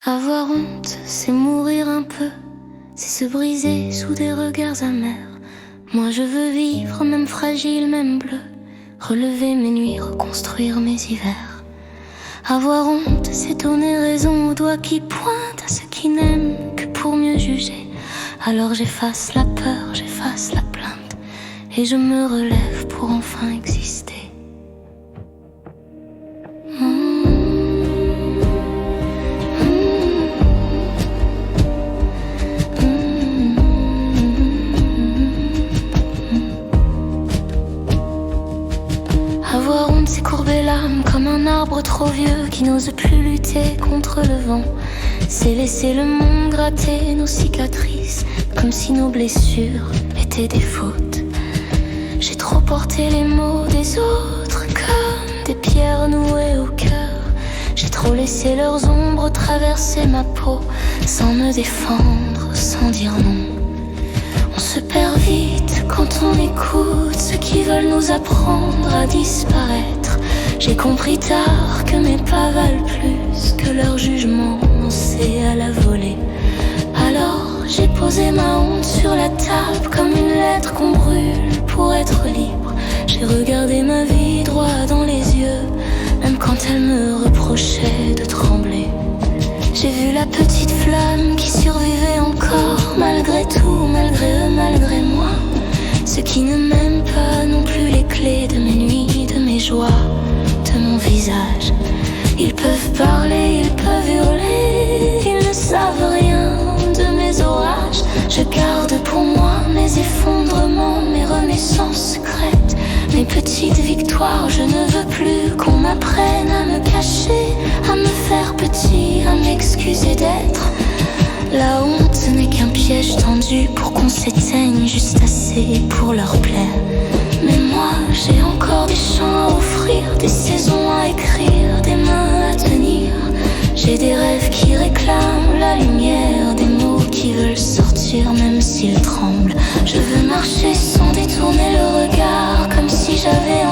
Avoir honte, c'est mourir un peu, c'est se briser sous des regards amers. Moi je veux vivre, même fragile, même bleu, relever mes nuits, reconstruire mes hivers. Avoir honte, c'est donner raison aux doigts qui pointent à ceux qui n'aiment que pour mieux juger. Alors j'efface la peur, j'efface la plainte, et je me relève pour enfin exister. Avoir honte, c'est courber l'âme comme un arbre trop vieux qui n'ose plus lutter contre le vent. C'est laisser le monde gratter nos cicatrices comme si nos blessures étaient des fautes. J'ai trop porté les maux des autres comme des pierres nouées au cœur. J'ai trop laissé leurs ombres traverser ma peau sans me défendre, sans dire non. On se perd vite quand on écoute ceux qui veulent nous apprendre à disparaître. J'ai compris tard que mes pas valent plus que leur jugement lancé à la volée. Alors j'ai posé ma honte sur la table comme une lettre qu'on brûle pour être libre. J'ai regardé ma vie droit dans les yeux, même quand elle me reprochait de trembler. J'ai vu la petite flamme qui survivait encore, malgré tout, malgré eux, malgré moi. Ceux qui ne m'aiment pas n'ont plus les clés de mes nuits, de mes joies, de mon visage. Ils peuvent parler, ils peuvent hurler, ils ne savent rien de mes orages. Je garde pour moi mes effondrements, mes renaissances secrètes, mes petites victoires. Je ne veux plus qu'on m'apprenne à me cacher, à me faire petit, à m'excuser d'être. La honte n'est qu'un piège tendu pour qu'on s'éteigne juste assez pour leur plaire. Mais moi j'ai encore des chants à offrir, des saisons à écrire, des mains à tenir. J'ai des rêves qui réclament la lumière, des mots qui veulent sortir même s'ils tremblent. Je veux marcher sans détourner le regard, comme si j'avais